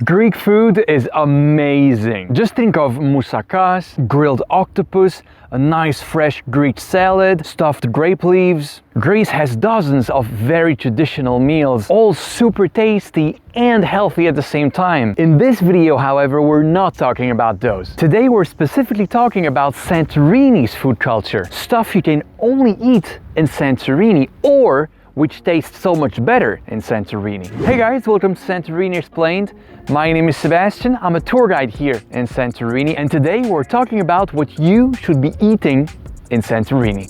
Greek food is amazing. Just think of moussakas, grilled octopus, a nice fresh Greek salad, stuffed grape leaves. Greece has dozens of very traditional meals, all super tasty and healthy at the same time. In this video, however, we're not talking about those. Today we're specifically talking about Santorini's food culture, stuff you can only eat in Santorini or which tastes so much better in Santorini. Hey guys, welcome to Santorini Explained. My name is Sebastian, I'm a tour guide here in Santorini, and today we're talking about what you should be eating in Santorini.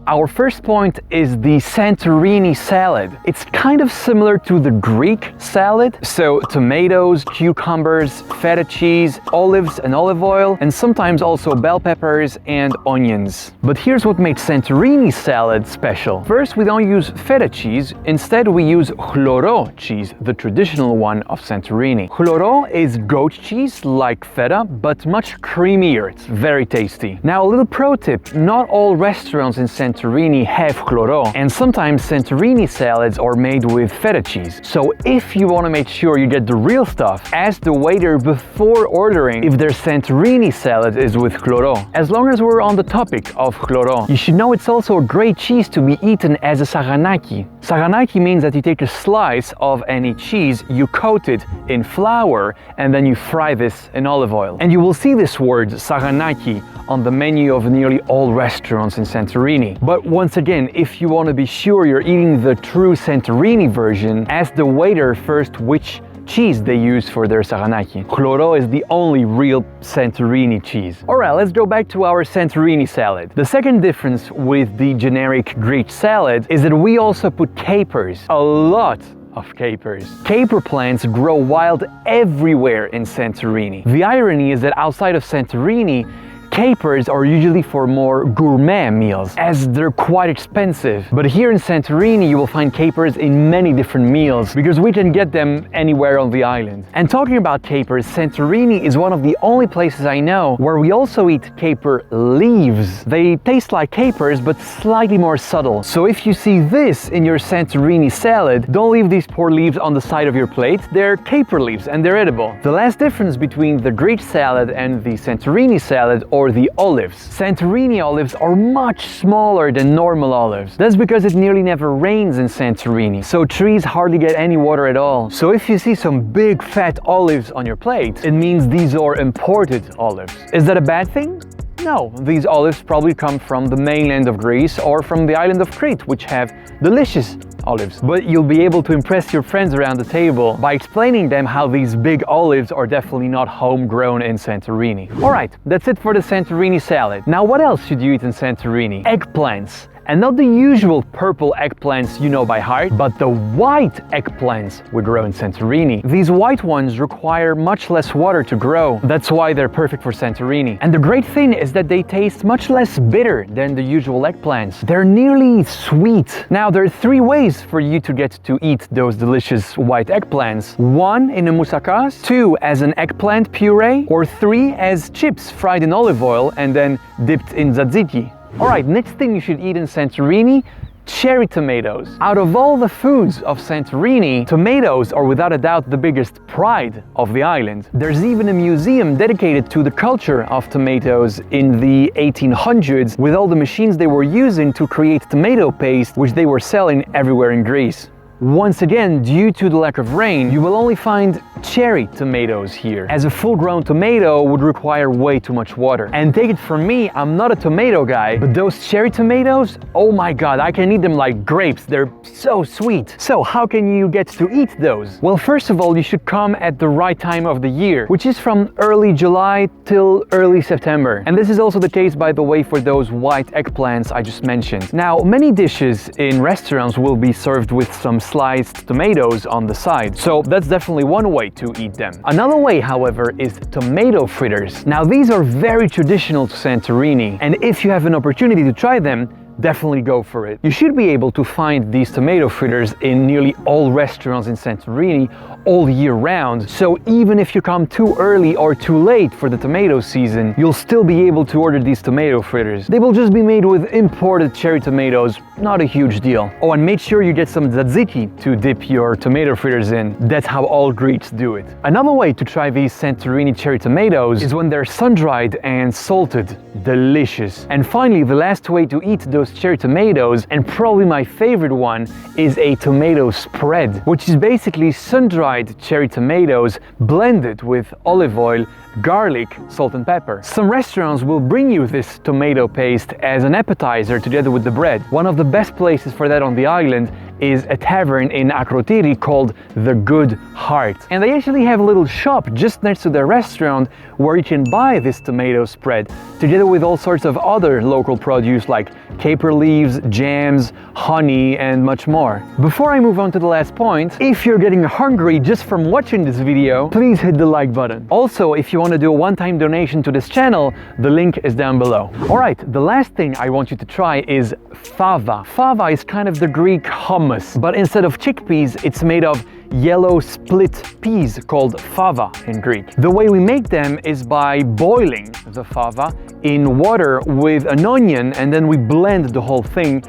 Our first point is the Santorini salad. It's kind of similar to the Greek salad. So tomatoes, cucumbers, feta cheese, olives and olive oil, and sometimes also bell peppers and onions. But here's what makes Santorini salad special. First, we don't use feta cheese. Instead, we use Hloro cheese, the traditional one of Santorini. Hloro is goat cheese like feta, but much creamier. It's very tasty. Now, a little pro tip, not all restaurants in Santorini have Hloro, and sometimes Santorini salads are made with feta cheese. So if you want to make sure you get the real stuff, ask the waiter before ordering if their Santorini salad is with Hloro. As long as we're on the topic of Hloro, you should know it's also a great cheese to be eaten as a Saganaki. Saganaki means that you take a slice of any cheese, you coat it in flour, and then you fry this in olive oil. And you will see this word, Saganaki, on the menu of nearly all restaurants in Santorini. But once again, if you want to be sure you're eating the true Santorini version, ask the waiter first which cheese they use for their Saganaki. Hloro is the only real Santorini cheese. Alright, let's go back to our Santorini salad. The second difference with the generic Greek salad is that we also put capers. A lot of capers. Caper plants grow wild everywhere in Santorini. The irony is that outside of Santorini, capers are usually for more gourmet meals, as they're quite expensive. But here in Santorini, you will find capers in many different meals, because we can get them anywhere on the island. And talking about capers, Santorini is one of the only places I know where we also eat caper leaves. They taste like capers, but slightly more subtle. So if you see this in your Santorini salad, don't leave these poor leaves on the side of your plate. They're caper leaves and they're edible. The last difference between the Greek salad and the Santorini salad, or the olives. Santorini olives are much smaller than normal olives. That's because it nearly never rains in Santorini, so trees hardly get any water at all. So if you see some big fat olives on your plate, it means these are imported olives. Is that a bad thing? No, these olives probably come from the mainland of Greece or from the island of Crete, which have delicious olives. But you'll be able to impress your friends around the table by explaining them how these big olives are definitely not homegrown in Santorini. Alright, that's it for the Santorini salad. Now what else should you eat in Santorini? Eggplants. And not the usual purple eggplants you know by heart, but the white eggplants we grow in Santorini. These white ones require much less water to grow. That's why they're perfect for Santorini. And the great thing is that they taste much less bitter than the usual eggplants. They're nearly sweet. Now, there are three ways for you to get to eat those delicious white eggplants. One in a moussakas, two as an eggplant puree, or three as chips fried in olive oil and then dipped in tzatziki. Alright, next thing you should eat in Santorini, cherry tomatoes. Out of all the foods of Santorini, tomatoes are without a doubt the biggest pride of the island. There's even a museum dedicated to the culture of tomatoes in the 1800s, with all the machines they were using to create tomato paste, which they were selling everywhere in Greece. Once again, due to the lack of rain, you will only find cherry tomatoes here, as a full-grown tomato would require way too much water. And take it from me, I'm not a tomato guy, but those cherry tomatoes, oh my god, I can eat them like grapes. They're so sweet. So how can you get to eat those? Well, first of all, you should come at the right time of the year, which is from early July till early September. And this is also the case, by the way, for those white eggplants I just mentioned. Now, many dishes in restaurants will be served with some sliced tomatoes on the side, so that's definitely one way to eat them. Another way, however, is tomato fritters. Now, these are very traditional to Santorini, and if you have an opportunity to try them, definitely go for it. You should be able to find these tomato fritters in nearly all restaurants in Santorini all year round, so even if you come too early or too late for the tomato season, you'll still be able to order these tomato fritters. They will just be made with imported cherry tomatoes, not a huge deal. Oh, and make sure you get some tzatziki to dip your tomato fritters in. That's how all Greeks do it. Another way to try these Santorini cherry tomatoes is when they're sun-dried and salted. Delicious. And finally, the last way to eat those cherry tomatoes, and probably my favorite one, is a tomato spread, which is basically sun-dried cherry tomatoes blended with olive oil, garlic, salt and pepper. Some restaurants will bring you this tomato paste as an appetizer together with the bread. One of the best places for that on the island is a tavern in Akrotiri called The Good Heart. And they actually have a little shop just next to their restaurant where you can buy this tomato spread together with all sorts of other local produce like caper leaves, jams, honey, and much more. Before I move on to the last point, if you're getting hungry just from watching this video, please hit the like button. Also, if you want to do a one-time donation to this channel, the link is down below. Alright, the last thing I want you to try is fava. Fava is kind of the Greek hummus, but instead of chickpeas, it's made of yellow split peas called fava in Greek. The way we make them is by boiling the fava in water with an onion, and then we blend the whole thing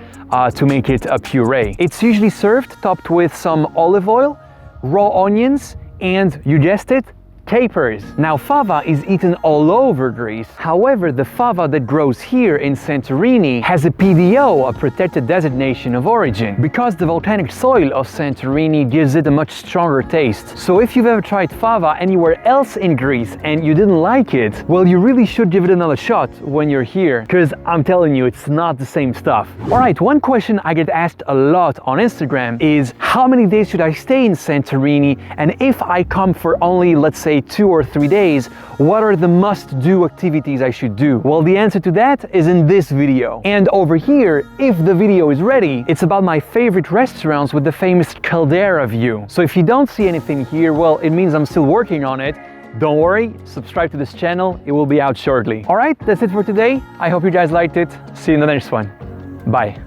to make it a puree. It's usually served topped with some olive oil, raw onions, and you guessed it, capers. Now, fava is eaten all over Greece. However, the fava that grows here in Santorini has a PDO, a protected designation of origin, because the volcanic soil of Santorini gives it a much stronger taste. So if you've ever tried fava anywhere else in Greece and you didn't like it, well, you really should give it another shot when you're here, because I'm telling you, it's not the same stuff. Alright, one question I get asked a lot on Instagram is how many days should I stay in Santorini, and if I come for only, let's say, 2 or 3 days, what are the must-do activities I should do? Well, the answer to that is in this video. And over here, if the video is ready, it's about my favorite restaurants with the famous caldera view. So if you don't see anything here, well, it means I'm still working on it. Don't worry, subscribe to this channel, it will be out shortly. Alright, that's it for today. I hope you guys liked it. See you in the next one. Bye.